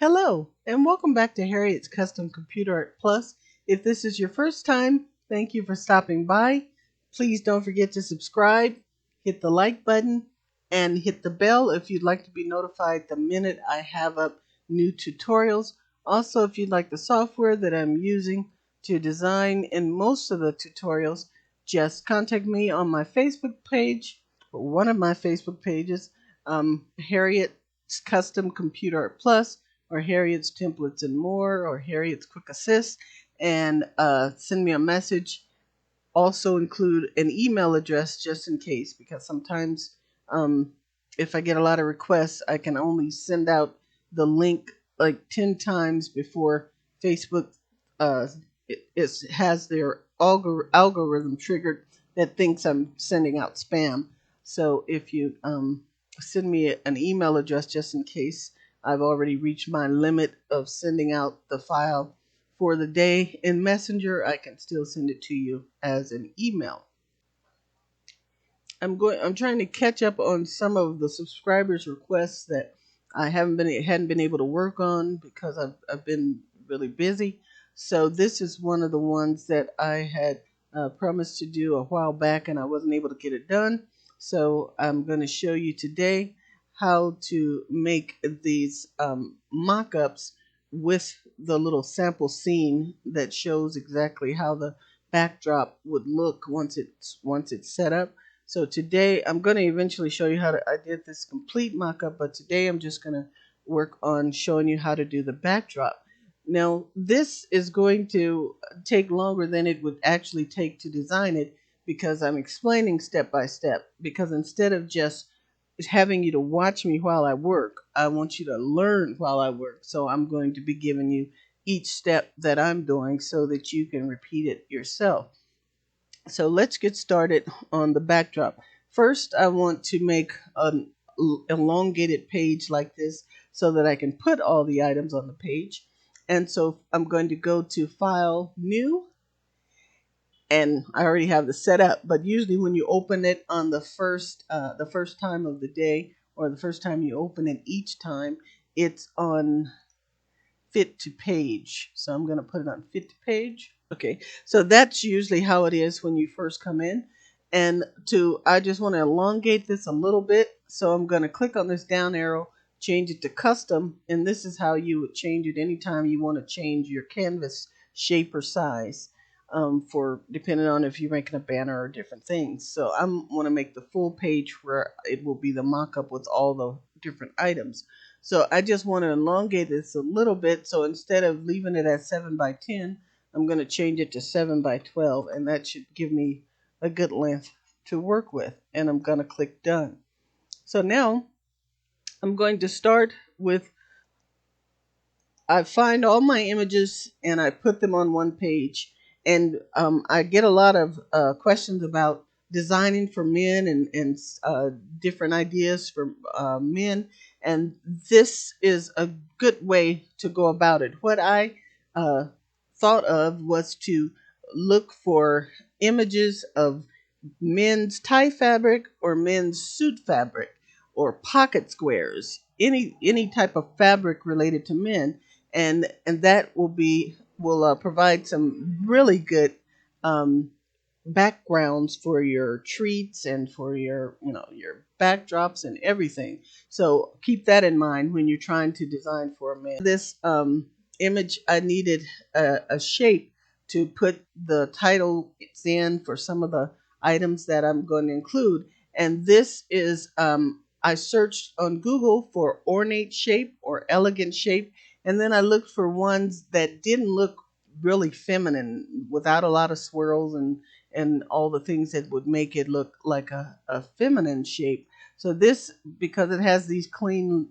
Hello, and welcome back to Harriet's Custom Computer Art Plus. If this is your first time, thank you for stopping by. Please don't forget to subscribe, hit the like button, and hit the bell if you'd like to be notified the minute I have up new tutorials. Also, if you'd like the software that I'm using to design in most of the tutorials, just contact me on my Facebook page, or one of my Facebook pages, Harriet's Custom Computer Art Plus, or Harriet's Templates and More, or Harriet's Quick Assist, and send me a message. Also include an email address just in case, because sometimes um, if I get a lot of requests, I can only send out the link like 10 times before Facebook uh, has their algorithm triggered that thinks I'm sending out spam. So if you send me an email address just in case I've already reached my limit of sending out the file for the day in Messenger, I can still send it to you as an email. I'm trying to catch up on some of the subscribers' requests that I hadn't been able to work on because I've been really busy. So this is one of the ones that I had promised to do a while back and I wasn't able to get it done. So I'm going to show you today how to make these mock-ups with the little sample scene that shows exactly how the backdrop would look once it's set up. So today I'm going to eventually show you I did this complete mock-up, but today I'm just going to work on showing you how to do the backdrop. Now this is going to take longer than it would actually take to design it because I'm explaining step by step, because instead of just having you to watch me while I work, I want you to learn while I work. So I'm going to be giving you each step that I'm doing so that you can repeat it yourself. So let's get started on the backdrop. First, I want to make an elongated page like this so that I can put all the items on the page. And so I'm going to go to File, New, and I already have the setup. But usually when you open it on the first time of the day, or the first time you open it each time, it's on fit to page. So I'm going to put it on fit to page. Okay, so that's usually how it is when you first come in. And I just want to elongate this a little bit. So I'm going to click on this down arrow, change it to custom. And this is how you would change it anytime you want to change your canvas shape or size, for depending on if you're making a banner or different things. So I want to make the full page where it will be the mock-up with all the different items. So I just want to elongate this a little bit. So instead of leaving it at 7 by 10, I'm going to change it to 7 by 12, and that should give me a good length to work with. And I'm going to click done. So now I'm going to start with, I find all my images and I put them on one page. And I get a lot of questions about designing for men and different ideas for men. And this is a good way to go about it. What I uh, thought of was to look for images of men's tie fabric or men's suit fabric or pocket squares, any type of fabric related to men, and that will provide some really good um, backgrounds for your treats and for your backdrops and everything. So keep that in mind when you're trying to design for a man. This image, I needed a shape to put the titles in for some of the items that I'm going to include. And this is, I searched on Google for ornate shape or elegant shape, and then I looked for ones that didn't look really feminine, without a lot of swirls and all the things that would make it look like a feminine shape. So this, because it has these clean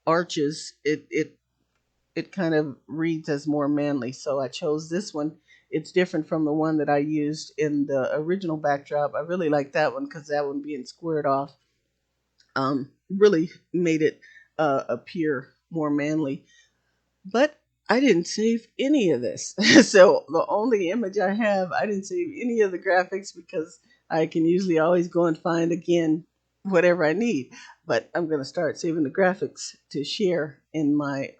arches, it kind of reads as more manly. So I chose this one. It's different from the one that I used in the original backdrop. I really like that one because that one being squared off really made it appear more manly. But I didn't save any of this. So the only image I have, I didn't save any of the graphics because I can usually always go and find again whatever I need. But I'm going to start saving the graphics to share in my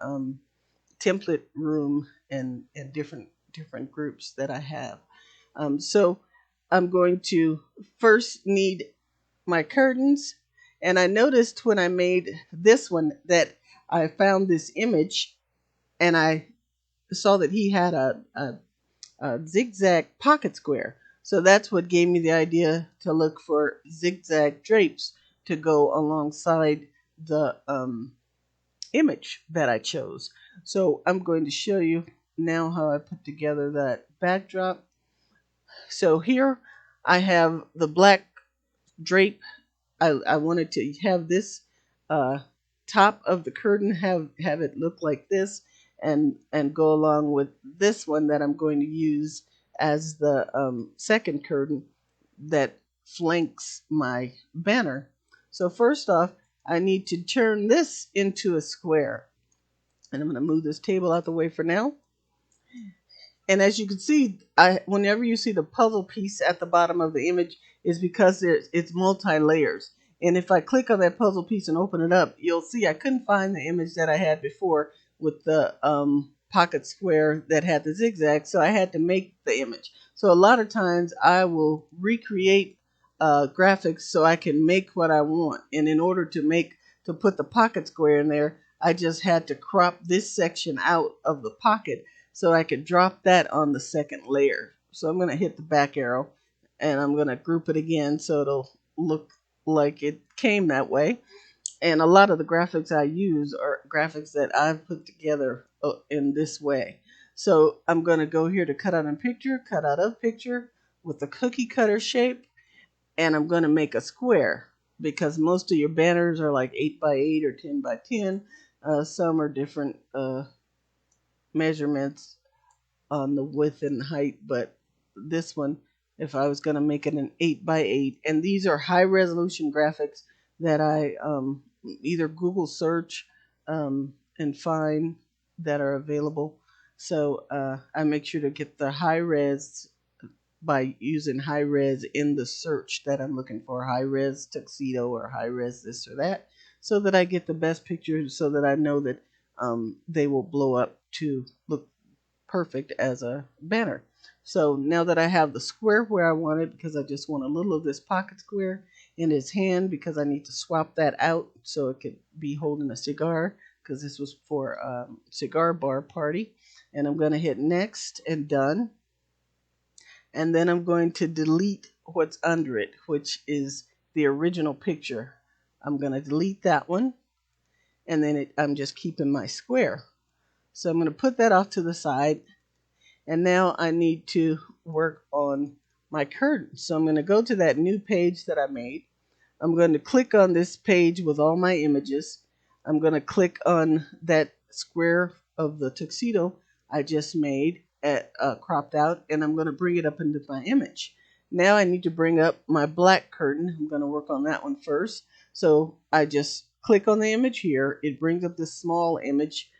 template room and different groups that I have. So I'm going to first need my curtains. And I noticed when I made this one that I found this image and I saw that he had a zigzag pocket square. So that's what gave me the idea to look for zigzag drapes to go alongside the image that I chose. So I'm going to show you now how I put together that backdrop. So here I have the black drape. I wanted to have this uh, top of the curtain have it look like this and go along with this one that I'm going to use as the second curtain that flanks my banner. So first off, I need to turn this into a square. And I'm going to move this table out the way for now. And as you can see, whenever you see the puzzle piece at the bottom of the image is because it's multi-layers. And if I click on that puzzle piece and open it up, you'll see I couldn't find the image that I had before with the pocket square that had the zigzag, so I had to make the image. So a lot of times I will recreate graphics so I can make what I want. And in order to put the pocket square in there, I just had to crop this section out of the pocket so I could drop that on the second layer. So I'm going to hit the back arrow and I'm going to group it again so it'll look like it came that way. And a lot of the graphics I use are graphics that I've put together in this way. So I'm going to go here to cut out in picture, cut out of picture with the cookie cutter shape, and I'm going to make a square because most of your banners are like 8 by 8 or 10 by 10. Some are different measurements on the width and height, but this one, if I was going to make it an 8 by 8, and these are high resolution graphics that I either Google search and find that are available. So I make sure to get the high res by using high res in the search that I'm looking for, high res tuxedo or high res this or that, so that I get the best pictures so that I know that they will blow up to look perfect as a banner. So now that I have the square where I want it, because I just want a little of this pocket square in his hand because I need to swap that out so it could be holding a cigar because this was for a cigar bar party. And I'm going to hit next and done. And then I'm going to delete what's under it, which is the original picture. I'm going to delete that one. And then I'm just keeping my square. So I'm going to put that off to the side. And now I need to work on my curtain. So I'm going to go to that new page that I made. I'm going to click on this page with all my images. I'm going to click on that square of the tuxedo I just made cropped out, and I'm going to bring it up into my image. Now I need to bring up my black curtain. I'm going to work on that one first. So I just click on the image here. It brings up this small image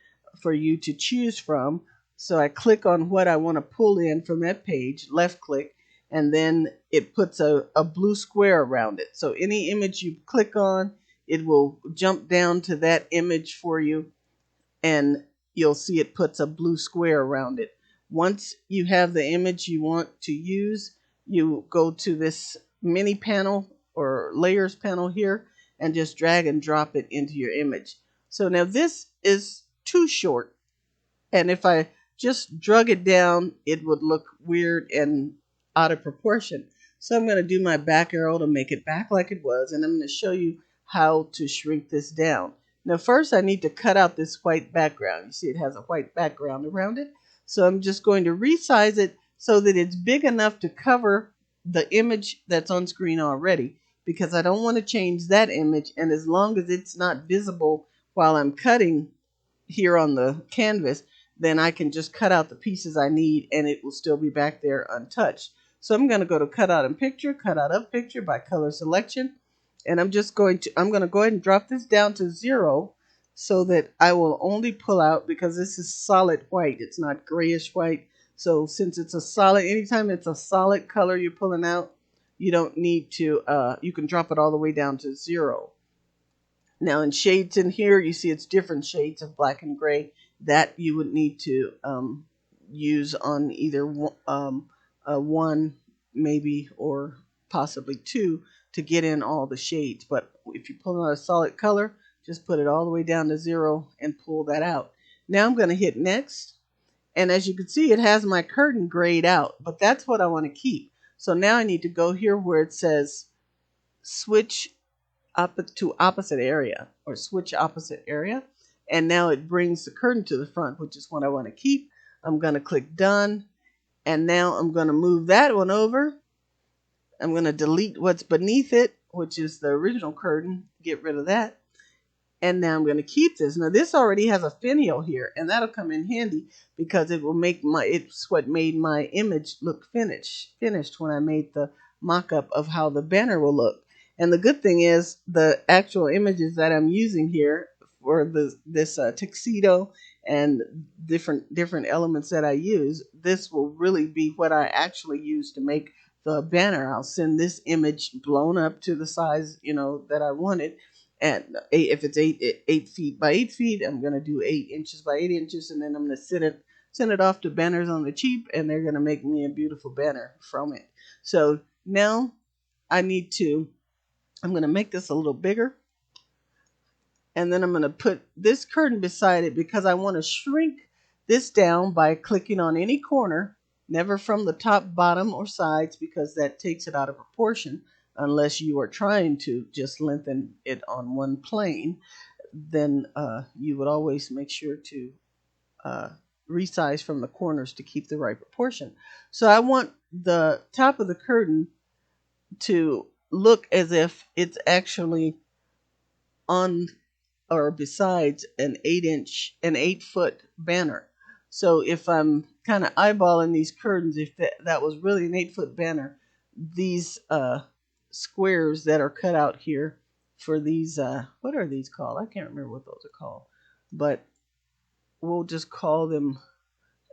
for you to choose from. So I click on what I want to pull in from that page, left click, and then it puts a blue square around it. So any image you click on, it will jump down to that image for you, and you'll see it puts a blue square around it. Once you have the image you want to use, you go to this mini panel or layers panel here and just drag and drop it into your image. So now this is too short, and if I just drug it down, it would look weird and out of proportion. So I'm going to do my back arrow to make it back like it was, and I'm going to show you how to shrink this down. Now first I need to cut out this white background. You see it has a white background around it. So I'm just going to resize it so that it's big enough to cover the image that's on screen already, because I don't want to change that image, and as long as it's not visible while I'm cutting here on the canvas, then I can just cut out the pieces I need and it will still be back there untouched. So I'm going to go to cut out in picture, cut out of picture by color selection. And I'm going to go ahead and drop this down to 0 so that I will only pull out, because this is solid white. It's not grayish white. So since it's a solid, anytime it's a solid color you're pulling out, You don't need to, you can drop it all the way down to 0. Now in shades in here, you see it's different shades of black and gray that you would need to use on either one maybe or possibly two to get in all the shades. But if you pull out a solid color, just put it all the way down to 0 and pull that out. Now I'm going to hit next. And as you can see, it has my curtain grayed out, but that's what I want to keep. So now I need to go here where it says switch to opposite area or switch opposite area. And now it brings the curtain to the front, which is what I want to keep. I'm going to click done. And now I'm going to move that one over. I'm going to delete what's beneath it, which is the original curtain. Get rid of that. And now I'm going to keep this. Now this already has a finial here, and that'll come in handy because it will make it's what made my image look finished when I made the mock-up of how the banner will look. And the good thing is the actual images that I'm using here for this tuxedo and different elements that I use, this will really be what I actually use to make the banner. I'll send this image blown up to the size, that I wanted. And if it's 8 feet by 8 feet, I'm gonna do 8 inches by 8 inches, and then I'm gonna send it off to banners on the cheap, and they're gonna make me a beautiful banner from it. So now I'm gonna make this a little bigger, and then I'm gonna put this curtain beside it because I want to shrink this down by clicking on any corner, never from the top, bottom, or sides, because that takes it out of proportion. Unless you are trying to just lengthen it on one plane, then you would always make sure to resize from the corners to keep the right proportion. So I want the top of the curtain to look as if it's actually on or besides an 8-foot banner. So if I'm kind of eyeballing these curtains, if that was really an 8-foot banner, these squares that are cut out here for these, what are these called? I can't remember what those are called, but we'll just call them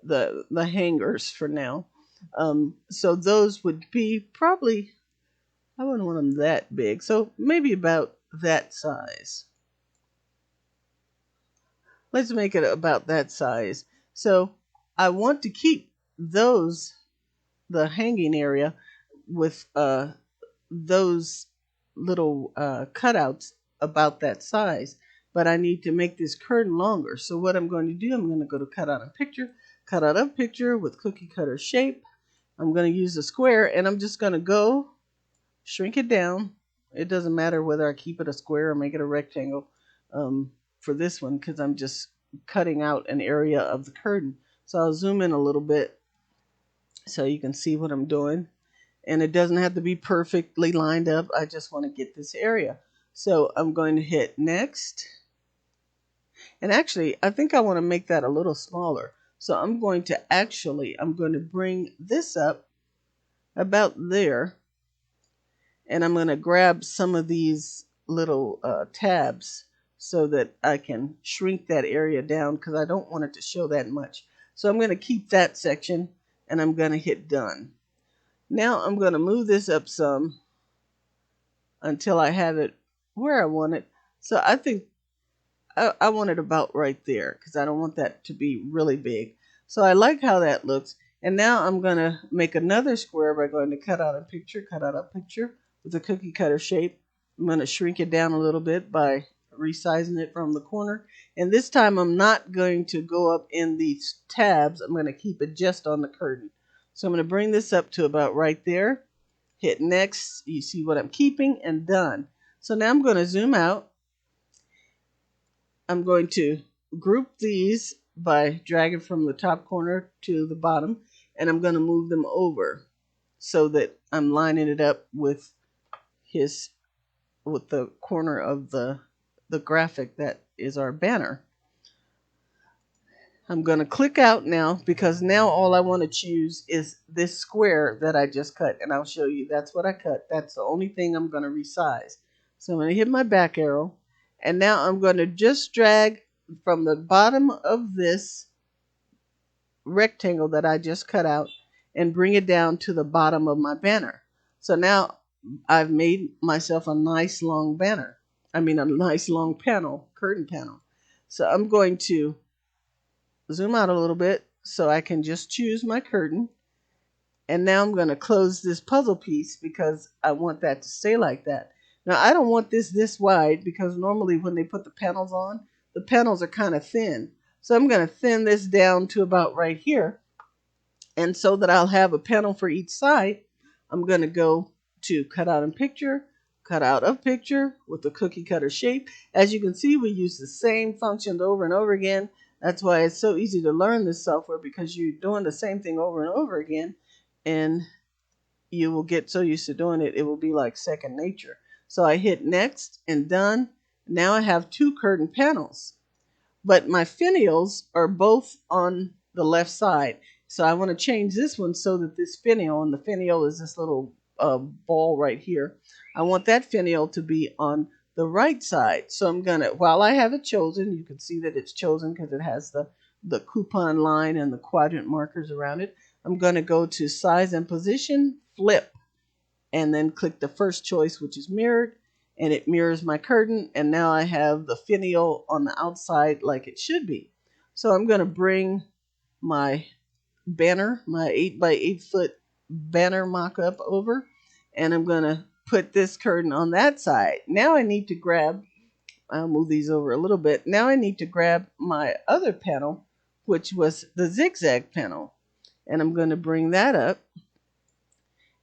the hangers for now. So those would be probably, I wouldn't want them that big, so maybe about that size. Let's make it about that size. So I want to keep the hanging area with those little cutouts about that size, but I need to make this curtain longer. So what I'm going to do, I'm going to go to cut out a picture with cookie cutter shape. I'm going to use a square, and I'm just going to go shrink it down. It doesn't matter whether I keep it a square or make it a rectangle for this one, because I'm just cutting out an area of the curtain. So I'll zoom in a little bit so you can see what I'm doing. And it doesn't have to be perfectly lined up. I just want to get this area. So I'm going to hit next. And actually, I think I want to make that a little smaller. So I'm going to bring this up about there. And I'm going to grab some of these little tabs so that I can shrink that area down because I don't want it to show that much. So I'm going to keep that section, and I'm going to hit done. Now I'm going to move this up some until I have it where I want it. So I think I want it about right there because I don't want that to be really big. So I like how that looks. And now I'm going to make another square by going to cut out a picture with a cookie cutter shape. I'm going to shrink it down a little bit by resizing it from the corner. And this time I'm not going to go up in these tabs. I'm going to keep it just on the curtain. So I'm going to bring this up to about right there. Hit next. You see what I'm keeping, and done. So now I'm going to zoom out. I'm going to group these by dragging from the top corner to the bottom, and I'm going to move them over so that I'm lining it up with the corner of the graphic that is our banner. I'm going to click out now because now all I want to choose is this square that I just cut, and I'll show you that's what I cut. That's the only thing I'm going to resize. So I'm going to hit my back arrow, and now I'm going to just drag from the bottom of this rectangle that I just cut out and bring it down to the bottom of my banner. So now I've made myself a nice long banner. I mean, a nice long panel, curtain panel. So I'm going to zoom out a little bit so I can just choose my curtain. And now I'm going to close this puzzle piece because I want that to stay like that. Now I don't want this wide because normally when they put the panels on, the panels are kind of thin. So I'm going to thin this down to about right here. And so that I'll have a panel for each side, I'm going to go to cut out in picture, cut out of picture with the cookie cutter shape. As you can see, we use the same functions over and over again. That's why it's so easy to learn this software, because you're doing the same thing over and over again, and you will get so used to doing it, it will be like second nature. So I hit next and done. Now I have two curtain panels, but my finials are both on the left side. So I want to change this one so that this finial, and the finial is this little ball right here, I want that finial to be on the right side. So I'm going to, while I have it chosen, you can see that it's chosen because it has the coupon line and the quadrant markers around it. I'm going to go to size and position, flip, and then click the first choice, which is mirrored, and it mirrors my curtain, and now I have the finial on the outside like it should be. So I'm going to bring my banner, my 8 by 8 foot banner mock-up over, and I'm going to put this curtain on that side. Now I need to grab, I'll move these over a little bit, now I need to grab my other panel, which was the zigzag panel, and I'm going to bring that up.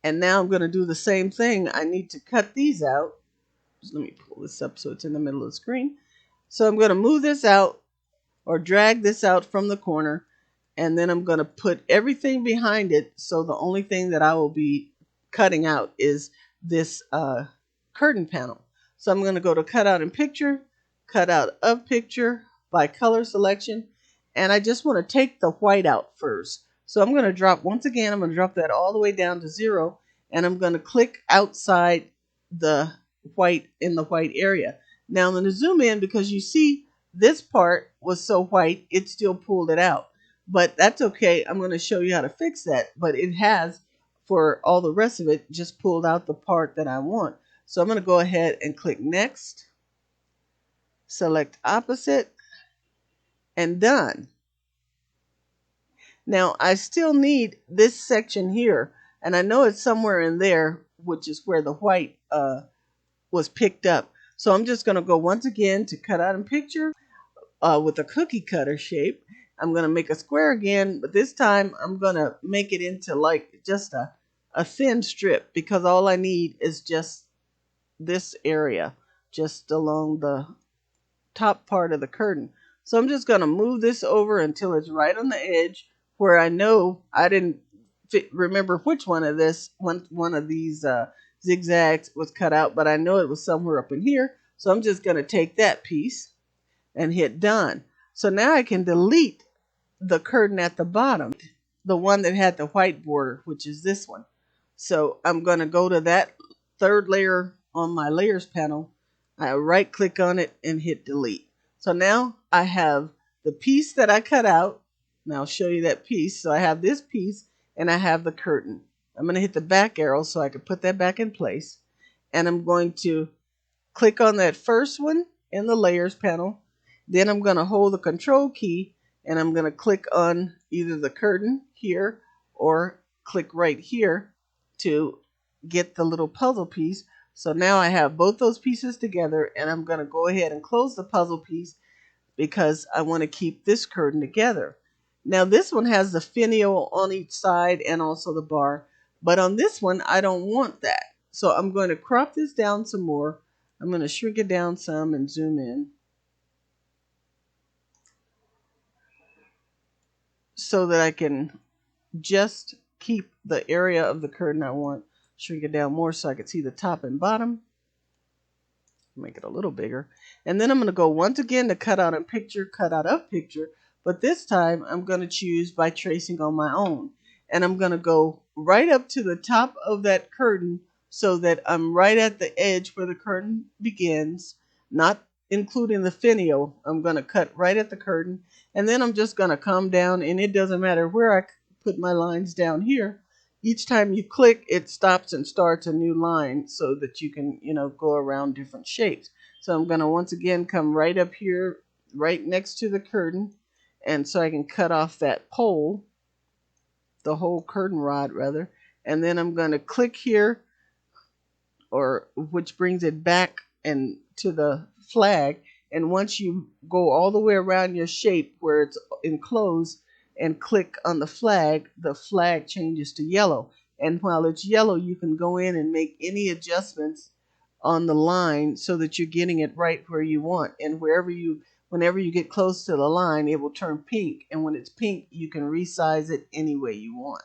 And now I'm going to do the same thing. I need to cut these out. Just let me pull this up so it's in the middle of the screen. So I'm going to move this out or drag this out from the corner. And then I'm going to put everything behind it. So the only thing that I will be cutting out is this curtain panel. So I'm going to go to cut out in picture, cut out of picture by color selection. And I just want to take the white out first. So I'm going to drop, once again, I'm going to drop that all the way down to 0. And I'm going to click outside the white in the white area. Now I'm going to zoom in because you see this part was so white, it still pulled it out. But that's okay. I'm going to show you how to fix that. But it has, for all the rest of it, just pulled out the part that I want. So I'm going to go ahead and click next, select opposite, and done. Now I still need this section here, and I know it's somewhere in there, which is where the white was picked up. So I'm just going to go once again to cut out in picture with a cookie cutter shape. I'm going to make a square again, but this time I'm going to make it into like just a thin strip, because all I need is just this area, just along the top part of the curtain. So I'm just going to move this over until it's right on the edge where I know I didn't remember which one of these zigzags was cut out, but I know it was somewhere up in here. So I'm just going to take that piece and hit done. So now I can delete the curtain at the bottom, the one that had the white border, which is this one. So I'm going to go to that third layer on my layers panel. I right click on it and hit delete. So now I have the piece that I cut out. Now I'll show you that piece. So I have this piece and I have the curtain. I'm going to hit the back arrow so I can put that back in place. And I'm going to click on that first one in the layers panel. Then I'm going to hold the control key and I'm going to click on either the curtain here or click right here to get the little puzzle piece. So now I have both those pieces together, and I'm going to go ahead and close the puzzle piece because I want to keep this curtain together. Now this one has the finial on each side and also the bar, but on this one I don't want that. So I'm going to crop this down some more. I'm going to shrink it down some and zoom in so that I can just keep the area of the curtain I want. Shrink it down more so I can see the top and bottom. Make it a little bigger. And then I'm going to go once again to cut out a picture, cut out of picture. But this time I'm going to choose by tracing on my own. And I'm going to go right up to the top of that curtain so that I'm right at the edge where the curtain begins, not including the finial. I'm going to cut right at the curtain. And then I'm just going to come down, and it doesn't matter where I put my lines down here. each time you click, it stops and starts a new line so that you can, go around different shapes. So I'm going to once again come right up here, right next to the curtain, and so I can cut off that pole, the whole curtain rod rather, and then I'm going to click here, or which brings it back and to the flag. And once you go all the way around your shape where it's enclosed and click on the flag changes to yellow. And while it's yellow, you can go in and make any adjustments on the line so that you're getting it right where you want. And whenever you get close to the line, it will turn pink. And when it's pink, you can resize it any way you want.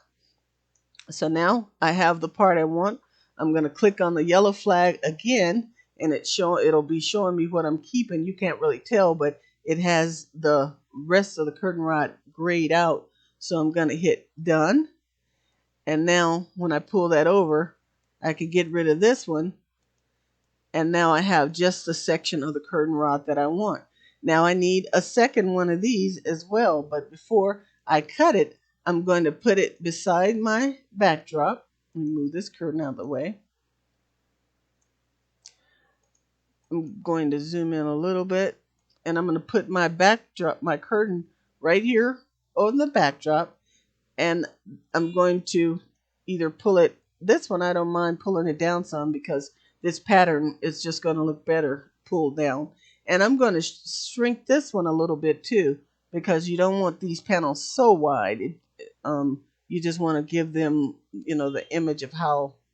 So now I have the part I want. I'm going to click on the yellow flag again, and it'll be showing me what I'm keeping. You can't really tell, but it has the rest of the curtain rod grayed out. So I'm going to hit done. And now when I pull that over, I can get rid of this one. And now I have just the section of the curtain rod that I want. Now I need a second one of these as well, but before I cut it, I'm going to put it beside my backdrop. Let me move this curtain out of the way. I'm going to zoom in a little bit, and I'm going to put my curtain right here on the backdrop, and I'm going to either pull it, this one I don't mind pulling it down some because this pattern is just going to look better pulled down. And I'm going to shrink this one a little bit too, because you don't want these panels so wide. You just want to give them, the image of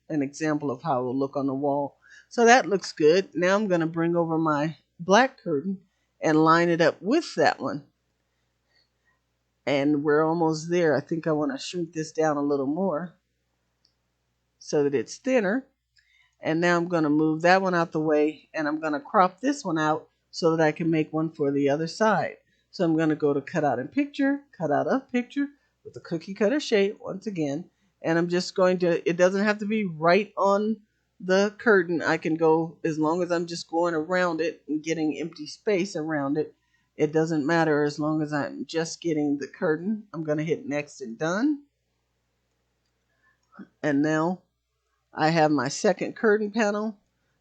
an example of how it will look on the wall. So that looks good. Now I'm going to bring over my black curtain and line it up with that one. And we're almost there. I think I want to shrink this down a little more so that it's thinner. And now I'm going to move that one out the way, and I'm going to crop this one out so that I can make one for the other side. So I'm going to go to cut out of picture with the cookie cutter shape once again. And I'm just going to, it doesn't have to be right on the curtain. I can go, as long as I'm just going around it and getting empty space around it, it doesn't matter as long as I'm just getting the curtain. I'm going to hit next and done. And now I have my second curtain panel.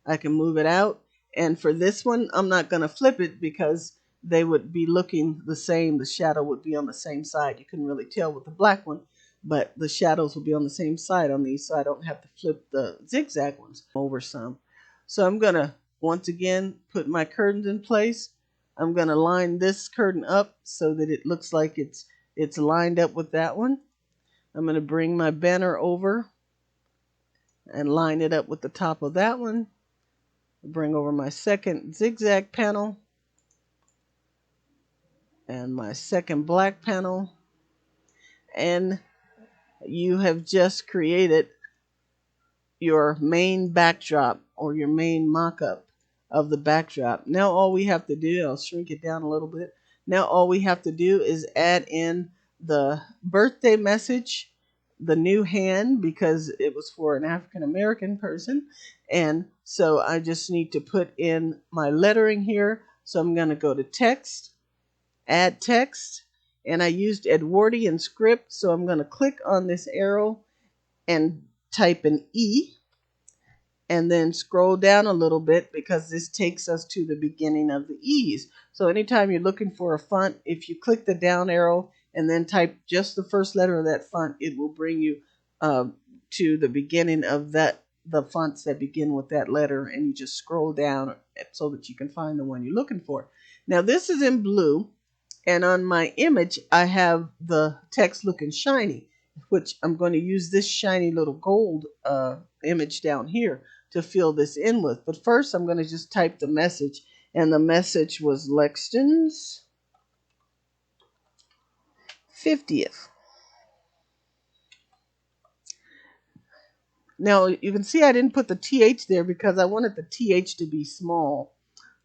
I can move it out. And for this one, I'm not going to flip it because they would be looking the same. The shadow would be on the same side. You couldn't really tell with the black one, but the shadows will be on the same side on these, so I don't have to flip the zigzag ones over some. So I'm going to, once again, put my curtains in place. I'm going to line this curtain up so that it looks like it's lined up with that one. I'm going to bring my banner over and line it up with the top of that one. Bring over my second zigzag panel and my second black panel, and you have just created your main backdrop or your main mock-up of the backdrop. Now all we have to do, I'll shrink it down a little bit. Now all we have to do is add in the birthday message, the new hand, because it was for an African American person. And so I just need to put in my lettering here. So I'm going to go to text, add text, and I used Edwardian script. So I'm going to click on this arrow and type an E, and then scroll down a little bit because this takes us to the beginning of the E's. So anytime you're looking for a font, if you click the down arrow and then type just the first letter of that font, it will bring you to the beginning of the fonts that begin with that letter, and you just scroll down so that you can find the one you're looking for. Now this is in blue, and on my image I have the text looking shiny, which I'm going to use this shiny little gold image down here to fill this in with. But first I'm going to just type the message, and the message was Lexton's 50th. Now you can see I didn't put the TH there because I wanted the TH to be small.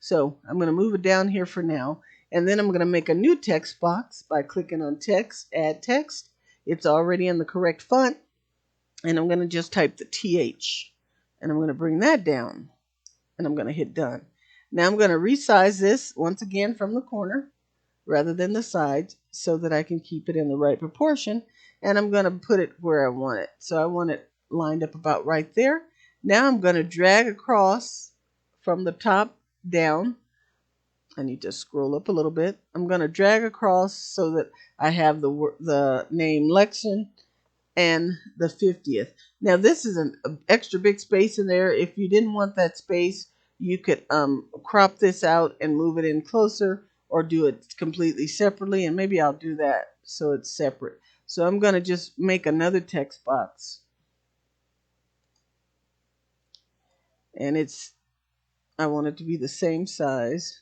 So I'm going to move it down here for now. And then I'm going to make a new text box by clicking on text, add text. It's already in the correct font. And I'm going to just type the TH. And I'm going to bring that down. And I'm going to hit done. Now I'm going to resize this once again from the corner rather than the sides so that I can keep it in the right proportion. And I'm going to put it where I want it. So I want it lined up about right there. Now I'm going to drag across from the top down. I need to scroll up a little bit. I'm going to drag across so that I have the name Lexion and the 50th. Now this is an extra big space in there. If you didn't want that space, you could crop this out and move it in closer, or do it completely separately, and maybe I'll do that so it's separate. So I'm going to just make another text box, and I want it to be the same size.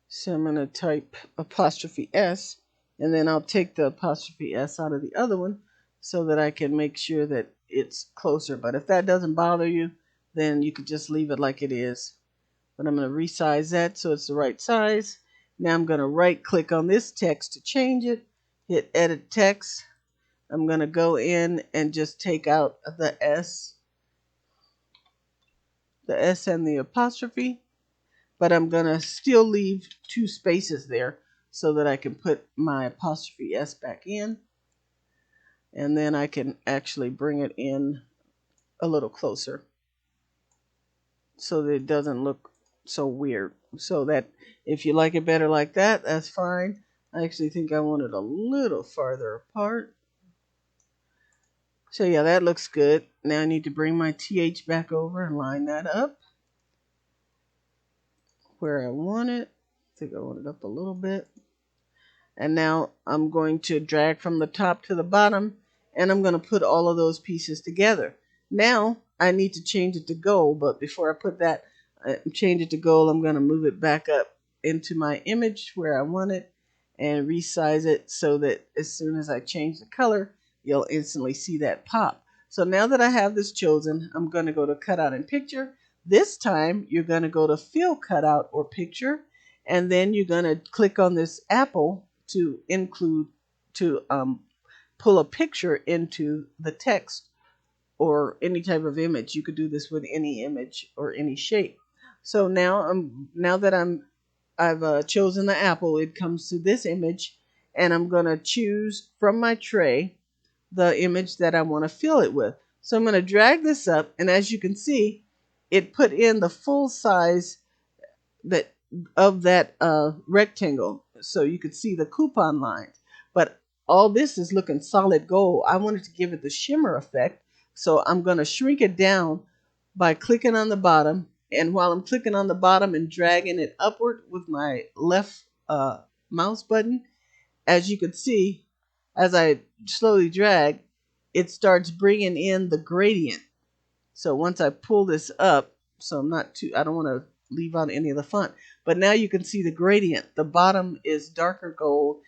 So I'm going to type apostrophe S, and then I'll take the apostrophe S out of the other one so that I can make sure that it's closer. But if that doesn't bother you, then you could just leave it like it is. But I'm going to resize that so it's the right size. Now I'm going to right click on this text to change it, hit edit text. I'm going to go in and just take out the S and the apostrophe. But I'm going to still leave 2 spaces there so that I can put my apostrophe S back in. And then I can actually bring it in a little closer so that it doesn't look so weird. So that if you like it better like that, that's fine. I actually think I want it a little farther apart. So yeah, that looks good. Now I need to bring my TH back over and line that up where I want it. I think I want it up a little bit. And now I'm going to drag from the top to the bottom, and I'm going to put all of those pieces together. Now I need to change it to gold, but before I put that, change it to gold, I'm going to move it back up into my image where I want it and resize it so that as soon as I change the color, you'll instantly see that pop. So now that I have this chosen, I'm going to go to cutout and picture. This time you're going to go to fill cutout or picture, and then you're going to click on this apple to pull a picture into the text or any type of image. You could do this with any image or any shape. So now that I've chosen the apple, it comes to this image, and I'm going to choose from my tray the image that I want to fill it with. So I'm going to drag this up, and as you can see, it put in the full size that of that rectangle, so you could see the coupon lines. But all this is looking solid gold. I wanted to give it the shimmer effect, so I'm going to shrink it down by clicking on the bottom. And while I'm clicking on the bottom and dragging it upward with my left mouse button, as you can see, as I slowly drag, it starts bringing in the gradient. So once I pull this up, so I don't want to leave out any of the font, but now you can see the gradient. The bottom is darker gold,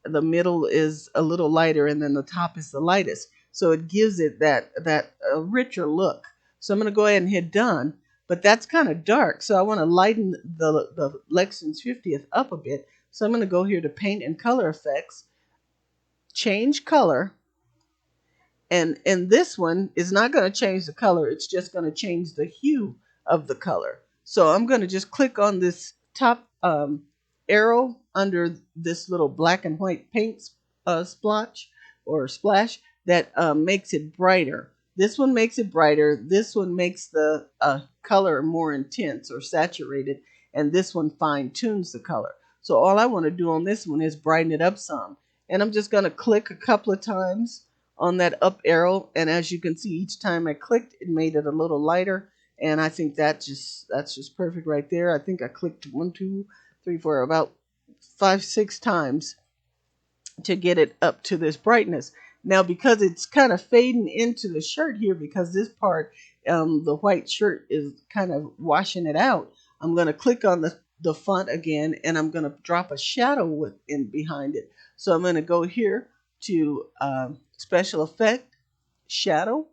the middle is a little lighter, and then the top is the lightest. So it gives it that richer look. So I'm going to go ahead and hit done, but that's kind of dark. So I want to lighten the Lexion's 50th up a bit. So I'm going to go here to paint and color effects, change color. And this one is not going to change the color. It's just going to change the hue of the color. So I'm going to just click on this top arrow under this little black and white paint splotch or splash that makes it brighter. This one makes it brighter. This one makes the color more intense or saturated. And this one fine tunes the color. So all I want to do on this one is brighten it up some. And I'm just going to click a couple of times on that up arrow, and as you can see, each time I clicked, it made it a little lighter, and I think that's just perfect right there. I think I clicked 1, 2, 3, 4, about 5, 6 times to get it up to this brightness. Now, because it's kind of fading into the shirt here, because this part, the white shirt is kind of washing it out, I'm going to click on the font again, and I'm going to drop a shadow in behind it. So I'm going to go here to special effect, shadow,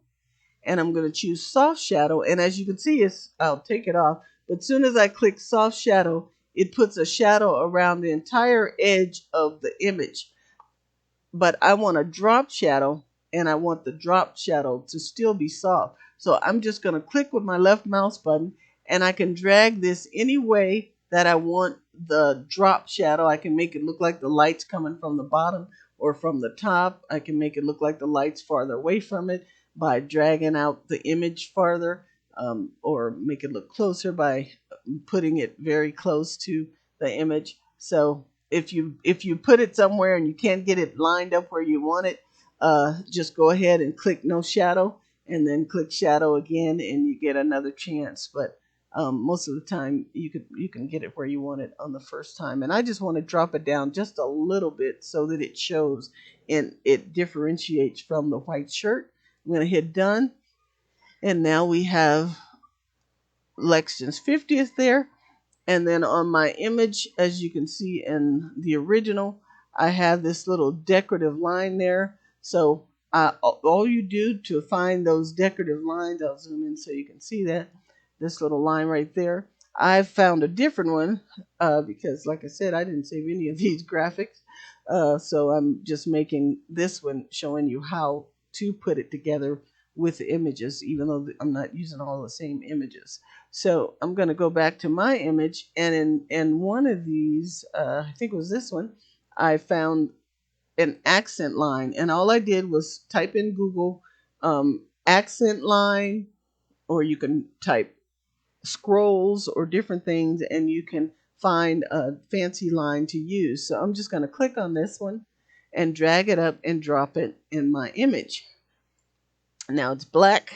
and I'm going to choose soft shadow. And as you can see, I'll take it off, but as soon as I click soft shadow, it puts a shadow around the entire edge of the image. But I want a drop shadow, and I want the drop shadow to still be soft. So I'm just going to click with my left mouse button, and I can drag this any way that I want the drop shadow, I can make it look like the light's coming from the bottom or from the top. I can make it look like the light's farther away from it by dragging out the image farther, or make it look closer by putting it very close to the image. So if you put it somewhere and you can't get it lined up where you want it, just go ahead and click no shadow, and then click shadow again, and you get another chance. But most of the time you can get it where you want it on the first time. And I just want to drop it down just a little bit so that it shows and it differentiates from the white shirt. I'm going to hit done, and now we have Lexington's 50th there. And then on my image, as you can see in the original, I have this little decorative line there. So all you do to find those decorative lines, I'll zoom in so you can see that, this little line right there. I found a different one because, like I said, I didn't save any of these graphics. So I'm just making this one showing you how to put it together with the images, even though I'm not using all the same images. So I'm going to go back to my image, and in one of these, I think it was this one, I found an accent line, and all I did was type in Google accent line, or you can type scrolls or different things, and you can find a fancy line to use. So I'm just going to click on this one and drag it up and drop it in my image. Now it's black.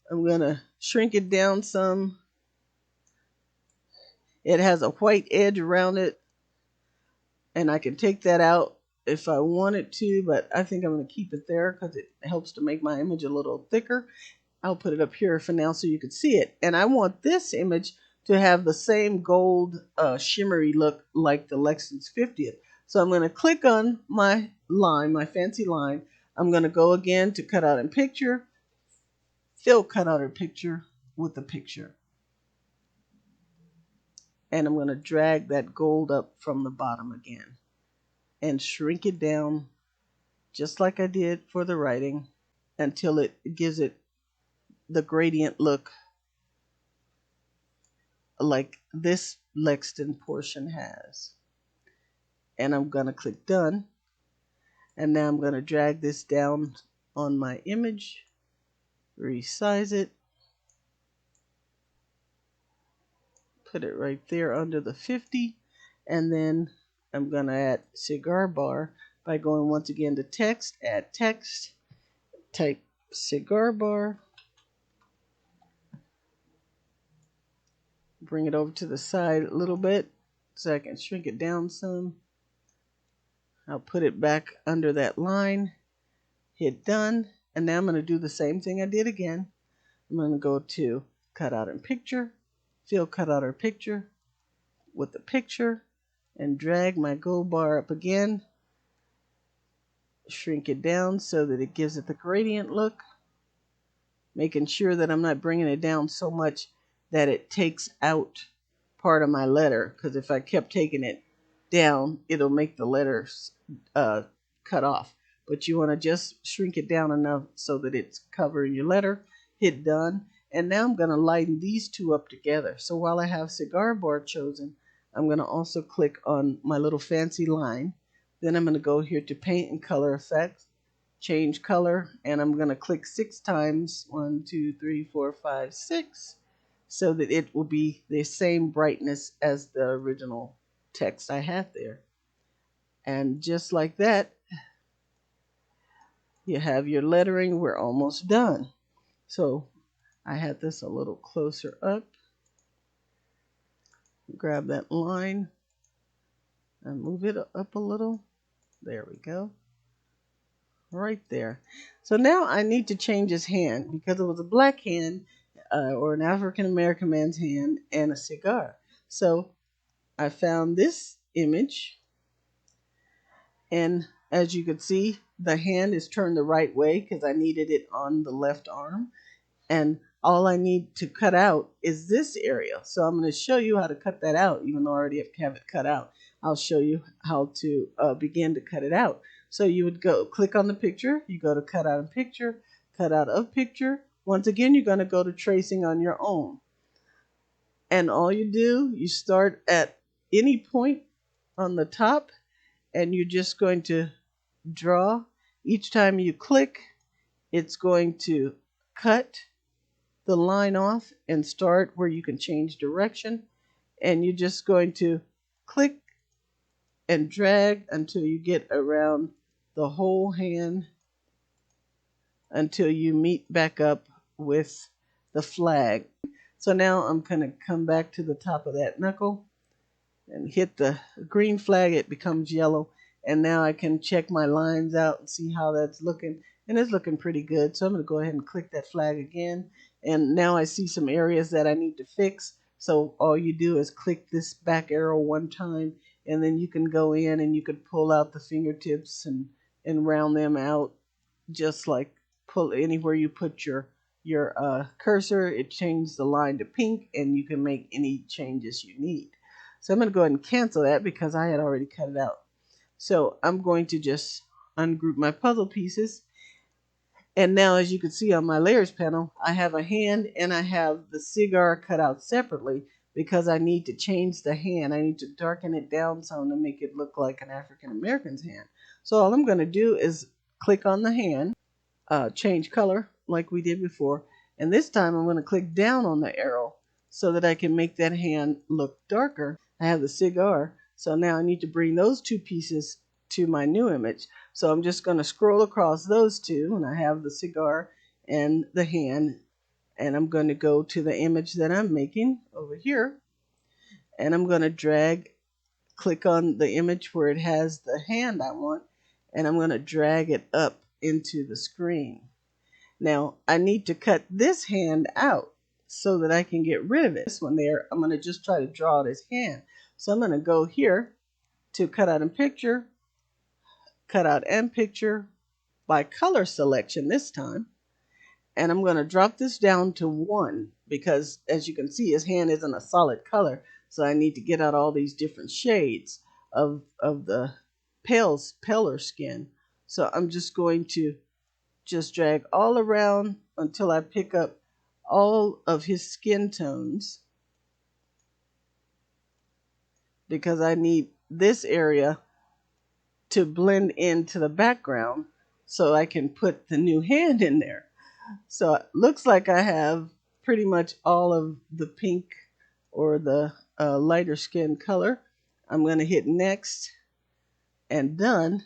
I'm going to shrink it down some. It has a white edge around it, and I can take that out if I wanted to, but I think I'm going to keep it there because it helps to make my image a little thicker. I'll put it up here for now so you can see it. And I want this image to have the same gold shimmery look like the Lexington's 50th. So I'm going to click on my line, my fancy line. I'm going to go again to cut out in picture, fill cutout or picture with the picture. And I'm going to drag that gold up from the bottom again and shrink it down just like I did for the writing until it gives it the gradient look like this Lexington portion has. And I'm going to click done. And now I'm going to drag this down on my image, resize it, put it right there under the 50, and then I'm going to add cigar bar by going once again to text, add text, type cigar bar, bring it over to the side a little bit so I can shrink it down some. I'll put it back under that line, hit done, and now I'm going to do the same thing I did again. I'm going to go to cutout and picture, fill cutout or picture with the picture, and drag my gold bar up again, shrink it down so that it gives it the gradient look, making sure that I'm not bringing it down so much that it takes out part of my letter, because if I kept taking it down, it'll make the letters cut off. But you want to just shrink it down enough so that it's covering your letter. Hit done. And now I'm going to lighten these two up together. So while I have cigar bar chosen, I'm going to also click on my little fancy line. Then I'm going to go here to paint and color effects, change color, and I'm going to click 6 times, 1, 2, 3, 4, 5, 6, so that it will be the same brightness as the original text I had there. And just like that, you have your lettering. We're almost done. So I had this a little closer up. Grab that line and move it up a little. There we go. Right there. So now I need to change his hand because it was a black hand or an African American man's hand and a cigar. So I found this image, and as you can see, the hand is turned the right way because I needed it on the left arm. And all I need to cut out is this area. So I'm going to show you how to cut that out, even though I already have it cut out. I'll show you how to begin to cut it out. So you would go click on the picture, you go to cut out of picture, cut out of picture. Once again, you're going to go to tracing on your own. And all you do, you start at any point on the top, and you're just going to draw. Each time you click, it's going to cut the line off and start where you can change direction. And you're just going to click and drag until you get around the whole hand until you meet back up with the flag. So now I'm going to come back to the top of that knuckle and hit the green flag. It becomes yellow. And now I can check my lines out and see how that's looking. And it's looking pretty good. So I'm going to go ahead and click that flag again. And now I see some areas that I need to fix. So all you do is click this back arrow one time, and then you can go in and you can pull out the fingertips and round them out, just like pull anywhere you put your cursor. It changes the line to pink, and you can make any changes you need. So I'm going to go ahead and cancel that because I had already cut it out. So I'm going to just ungroup my puzzle pieces. And now, as you can see on my layers panel, I have a hand and I have the cigar cut out separately because I need to change the hand. I need to darken it down some to make it look like an African American's hand. So all I'm going to do is click on the hand, change color like we did before. And this time I'm going to click down on the arrow so that I can make that hand look darker. I have the cigar. So now I need to bring those two pieces to my new image. So I'm just going to scroll across those two, and I have the cigar and the hand. And I'm going to go to the image that I'm making over here. And I'm going to click on the image where it has the hand I want. And I'm going to drag it up into the screen. Now, I need to cut this hand out so that I can get rid of it. This one there, I'm going to just try to draw this hand. So I'm going to go here to cut out and picture, cut out and picture by color selection this time. And I'm going to drop this down to 1 because, as you can see, his hand isn't a solid color. So I need to get out all these different shades of the paler skin. So I'm just going to just drag all around until I pick up all of his skin tones, because I need this area to blend into the background so I can put the new hand in there. So it looks like I have pretty much all of the pink or the lighter skin color. I'm going to hit next and done.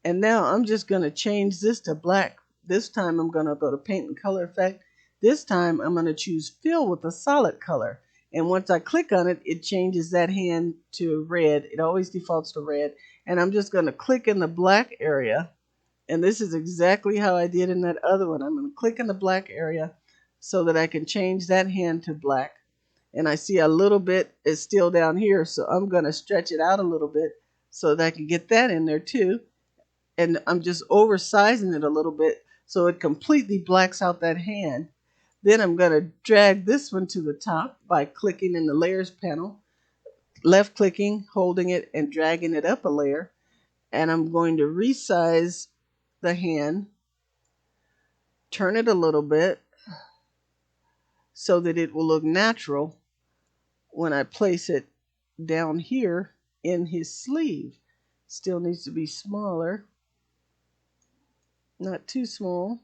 And now I'm just going to change this to black. This time I'm going to go to paint and color effect. This time I'm going to choose fill with a solid color. And once I click on it, it changes that hand to red. It always defaults to red. And I'm just going to click in the black area. And this is exactly how I did in that other one. I'm going to click in the black area so that I can change that hand to black. And I see a little bit is still down here. So I'm going to stretch it out a little bit so that I can get that in there too. And I'm just oversizing it a little bit so it completely blacks out that hand. Then I'm going to drag this one to the top by clicking in the layers panel, left clicking, holding it, and dragging it up a layer. And I'm going to resize the hand, turn it a little bit so that it will look natural when I place it down here in his sleeve. Still needs to be smaller, not too small.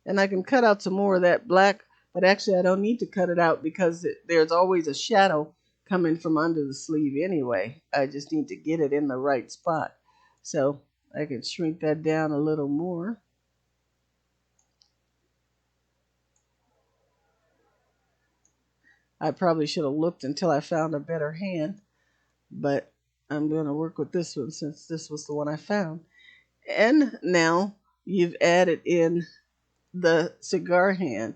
And I can cut out some more of that black, but actually I don't need to cut it out because there's always a shadow coming from under the sleeve anyway. I just need to get it in the right spot. So I can shrink that down a little more. I probably should have looked until I found a better hand, but I'm going to work with this one since this was the one I found. And now you've added in the cigar hand,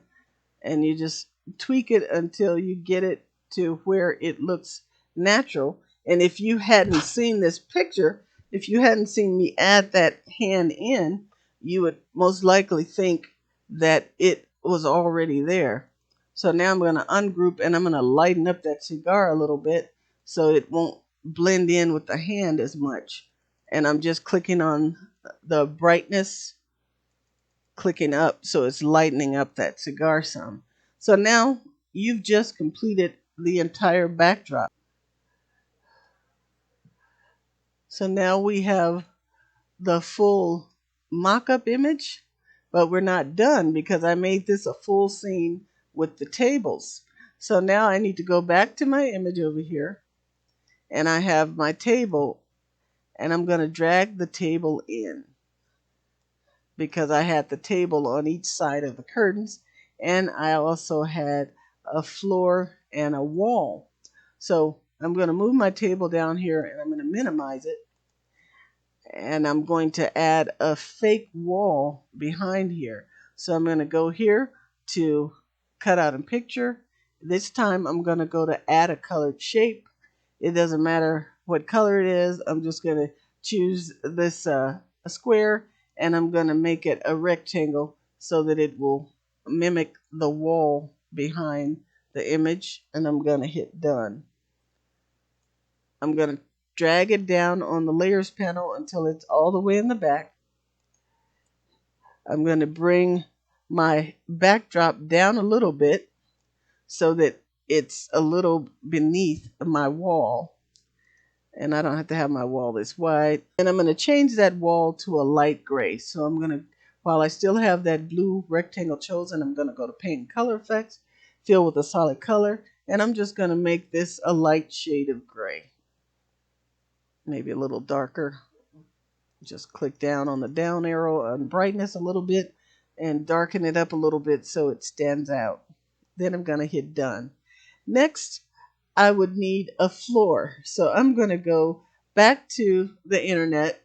and you just tweak it until you get it to where it looks natural. And if you hadn't seen this picture, if you hadn't seen me add that hand in, you would most likely think that it was already there. So now I'm going to ungroup and I'm going to lighten up that cigar a little bit so it won't blend in with the hand as much. And I'm just clicking on the brightness, clicking up so it's lightening up that cigar some. So now you've just completed the entire backdrop. So now we have the full mock-up image, but we're not done because I made this a full scene with the tables. So now I need to go back to my image over here, and I have my table, and I'm going to drag the table in because I had the table on each side of the curtains, and I also had a floor and a wall. So I'm going to move my table down here, and I'm going to minimize it, and I'm going to add a fake wall behind here. So I'm going to go here to cut out a picture. This time I'm going to go to add a colored shape. It doesn't matter what color it is. I'm just going to choose this a square, and I'm going to make it a rectangle so that it will mimic the wall behind the image, and I'm going to hit done. I'm going to drag it down on the layers panel until it's all the way in the back. I'm going to bring my backdrop down a little bit so that it's a little beneath my wall. And I don't have to have my wall this wide. And I'm going to change that wall to a light gray. So I'm going to, while I still have that blue rectangle chosen, I'm going to go to Paint and Color Effects, fill with a solid color, and I'm just going to make this a light shade of gray. Maybe a little darker. Just click down on the down arrow on brightness a little bit and darken it up a little bit so it stands out. Then I'm going to hit done. Next, I would need a floor. So I'm going to go back to the internet,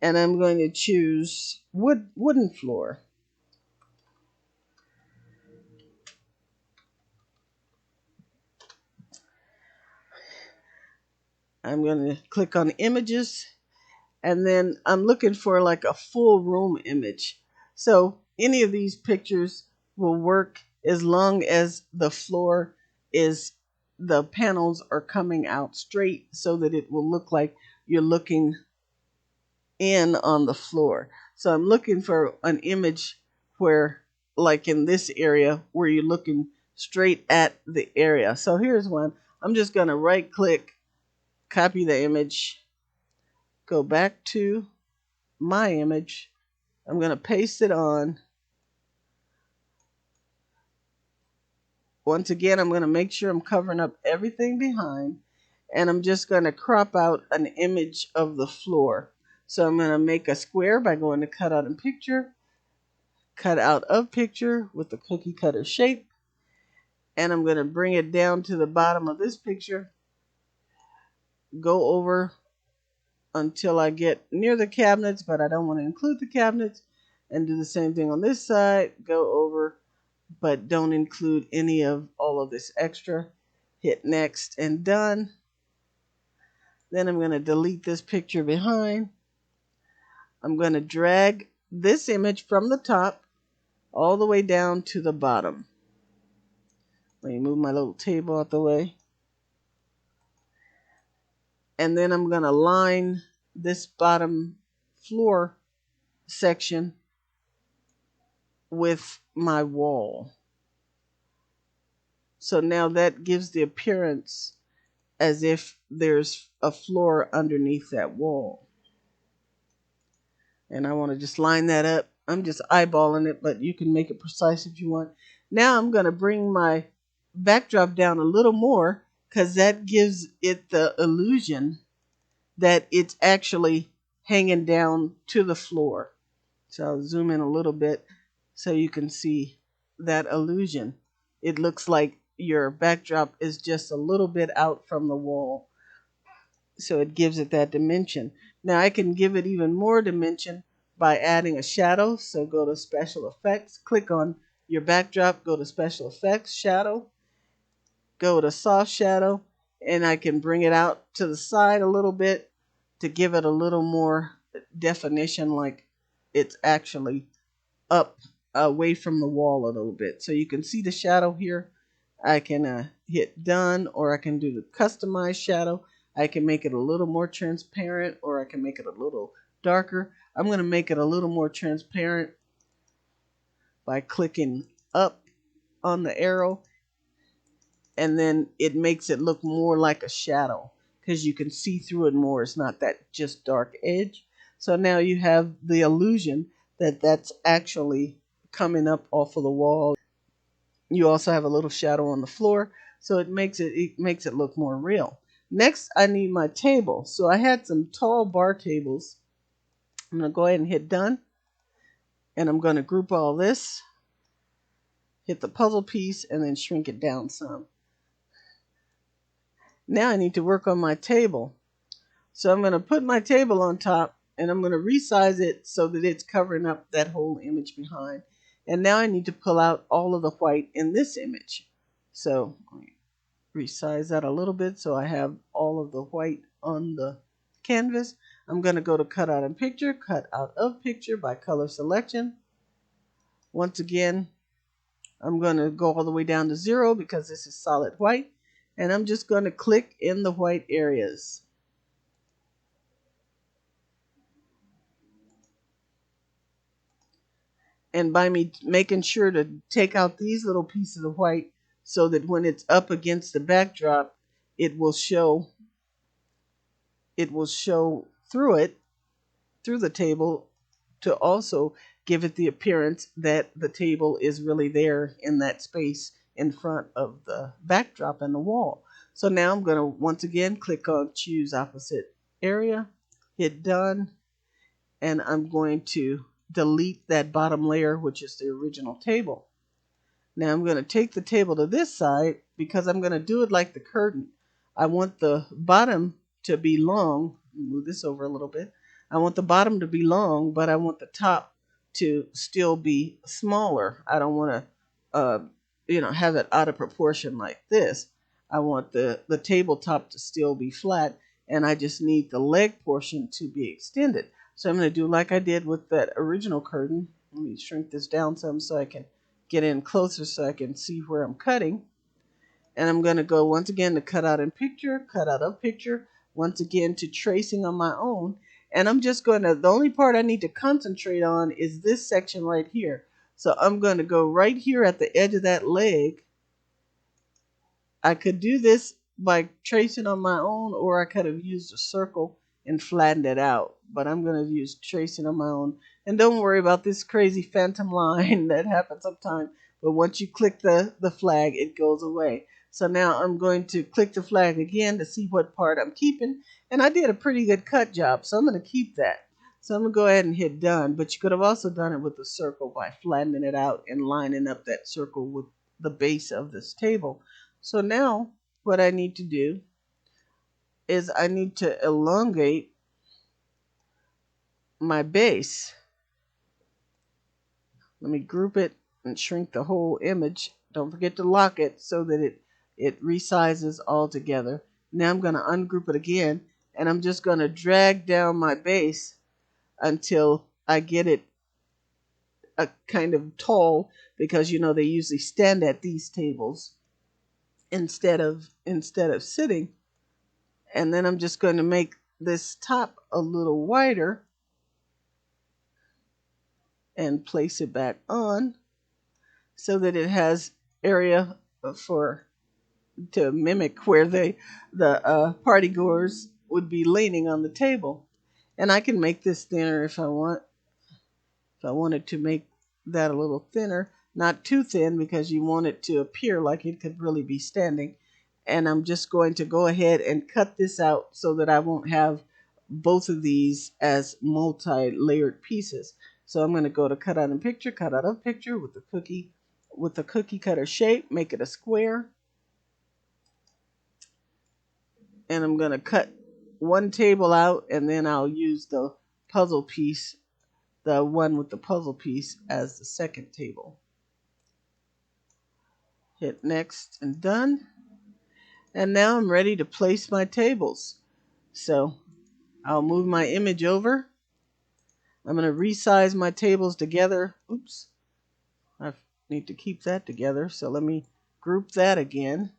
and I'm going to choose wooden floor. I'm going to click on images, and then I'm looking for like a full room image. So any of these pictures will work as long as the floor is, the panels are coming out straight so that it will look like you're looking in on the floor. So I'm looking for an image where, like in this area, where you're looking straight at the area. So here's one. I'm just going to right click, copy the image, go back to my image. I'm going to paste it on. Once again, I'm going to make sure I'm covering up everything behind, and I'm just going to crop out an image of the floor. So I'm going to make a square by going to cut out in picture, cut out of picture with the cookie cutter shape, and I'm going to bring it down to the bottom of this picture, go over until I get near the cabinets, but I don't want to include the cabinets, and do the same thing on this side, go over, but don't include any of all of this extra. Hit next and done. Then I'm going to delete this picture behind. I'm going to drag this image from the top all the way down to the bottom. Let me move my little table out the way. And then I'm going to line this bottom floor section with my wall. So now that gives the appearance as if there's a floor underneath that wall. And I want to just line that up. I'm just eyeballing it, but you can make it precise if you want. Now I'm going to bring my backdrop down a little more because that gives it the illusion that it's actually hanging down to the floor. So I'll zoom in a little bit so you can see that illusion. It looks like your backdrop is just a little bit out from the wall. So it gives it that dimension. Now I can give it even more dimension by adding a shadow. So go to Special Effects, click on your backdrop, go to Special Effects, Shadow, go to Soft Shadow, and I can bring it out to the side a little bit to give it a little more definition, like it's actually up away from the wall a little bit. So you can see the shadow here. I can hit done, or I can do the customize shadow. I can make it a little more transparent, or I can make it a little darker. I'm going to make it a little more transparent by clicking up on the arrow, and then it makes it look more like a shadow because you can see through it more. It's not that just dark edge. So now you have the illusion that that's actually coming up off of the wall. You also have a little shadow on the floor, so it makes it look more real. Next, I need my table. So I had some tall bar tables. I'm going to go ahead and hit done, and I'm going to group all this, hit the puzzle piece, and then shrink it down some. Now I need to work on my table. So I'm going to put my table on top, and I'm going to resize it so that it's covering up that whole image behind. And now I need to pull out all of the white in this image. So resize that a little bit so I have all of the white on the canvas. I'm going to go to cut out and picture, cut out of picture by color selection. Once again, I'm going to go all the way down to 0 because this is solid white. And I'm just going to click in the white areas. And by me making sure to take out these little pieces of white so that when it's up against the backdrop, it will show through the table, to also give it the appearance that the table is really there in that space in front of the backdrop and the wall. So now I'm going to once again click on choose opposite area, hit done, and I'm going to delete that bottom layer, which is the original table. Now I'm going to take the table to this side because I'm going to do it like the curtain. I want the bottom to be long. Move this over a little bit. I want the bottom to be long, but I want the top to still be smaller. I don't want to, have it out of proportion like this. I want the tabletop to still be flat, and I just need the leg portion to be extended. So I'm going to do like I did with that original curtain. Let me shrink this down some so I can get in closer so I can see where I'm cutting. And I'm going to go once again to cut out in picture, cut out of picture, once again to tracing on my own. And I'm just going to, the only part I need to concentrate on is this section right here. So I'm going to go right here at the edge of that leg. I could do this by tracing on my own, or I could have used a circle and flattened it out. But I'm going to use tracing on my own. And don't worry about this crazy phantom line that happens sometimes. But once you click the flag, it goes away. So now I'm going to click the flag again to see what part I'm keeping. And I did a pretty good cut job, so I'm going to keep that. So I'm going to go ahead and hit done. But you could have also done it with a circle by flattening it out and lining up that circle with the base of this table. So now what I need to do is I need to elongate my base. Let me group it and shrink the whole image. Don't forget to lock it so that it resizes all together. Now I'm going to ungroup it again, and I'm just going to drag down my base until I get it a kind of tall, because they usually stand at these tables instead of sitting. And then I'm just going to make this top a little wider and place it back on so that it has area to mimic where the party goers would be leaning on the table. And I can make this thinner if I want. If I wanted to make that a little thinner, not too thin because you want it to appear like it could really be standing. And I'm just going to go ahead and cut this out so that I won't have both of these as multi-layered pieces. So I'm going to go to cut out in picture, cut out of picture with the cookie cutter shape, make it a square. And I'm going to cut one table out, and then I'll use the puzzle piece, the one with the puzzle piece, as the second table. Hit next and done. And now I'm ready to place my tables. So I'll move my image over. I'm going to resize my tables together. Oops. I need to keep that together. So let me group that again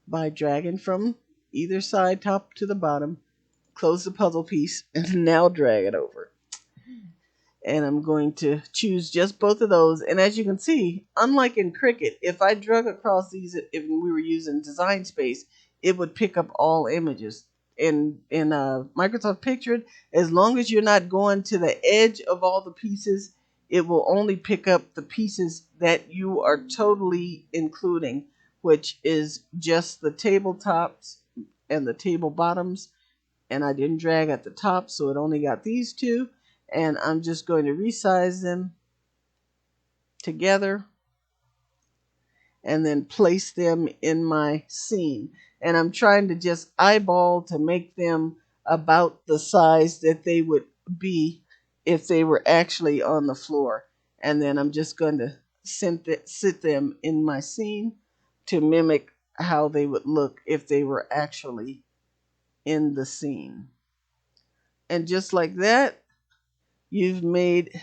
by dragging from either side, top to the bottom. Close the puzzle piece and now drag it over. And I'm going to choose just both of those. And as you can see, unlike in Cricut, if I drug across these, if we were using Design Space, it would pick up all images. in Microsoft Picture, as long as you're not going to the edge of all the pieces, it will only pick up the pieces that you are totally including, which is just the tabletops and the table bottoms. And I didn't drag at the top, so it only got these two. And I'm just going to resize them together and then place them in my scene. And I'm trying to just eyeball to make them about the size that they would be if they were actually on the floor. And then I'm just going to sit them in my scene to mimic how they would look if they were actually in the scene. And just like that, you've made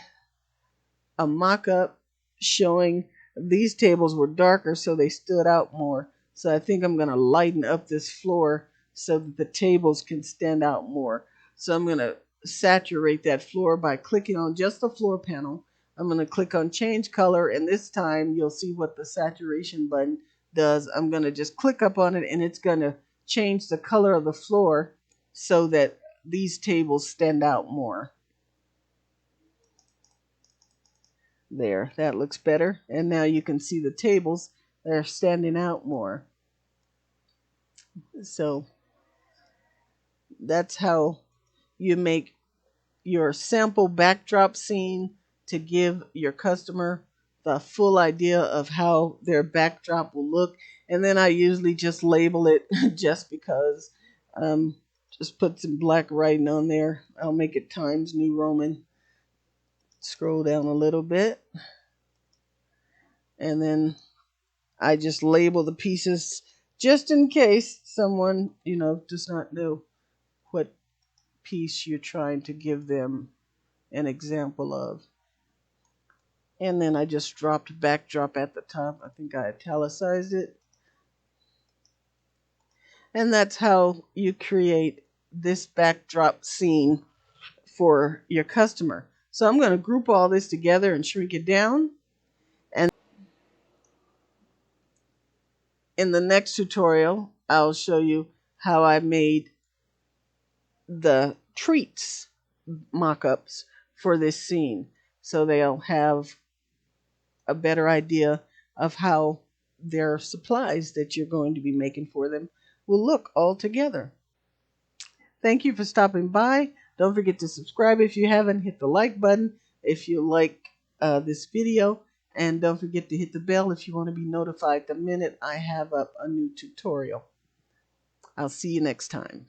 a mock-up showing these tables were darker, so they stood out more. So I think I'm going to lighten up this floor so that the tables can stand out more. So I'm going to saturate that floor by clicking on just the floor panel. I'm going to click on change color, and this time you'll see what the saturation button does. I'm going to just click up on it, and it's going to change the color of the floor so that these tables stand out more. There, that looks better. And now you can see the tables that are standing out more. So that's how you make your sample backdrop scene to give your customer the full idea of how their backdrop will look. And then I usually just label it just because. Just put some black writing on there. I'll make it Times New Roman. Scroll down a little bit. And then I just label the pieces just in case someone, does not know what piece you're trying to give them an example of. And then I just dropped backdrop at the top. I think I italicized it. And that's how you create this backdrop scene for your customer. So I'm going to group all this together and shrink it down. And in the next tutorial, I'll show you how I made the treats mock-ups for this scene, so they'll have a better idea of how their supplies that you're going to be making for them will look all together. Thank you for stopping by. Don't forget to subscribe if you haven't. Hit the like button if you like this video, and don't forget to hit the bell if you want to be notified the minute I have up a new tutorial. I'll see you next time.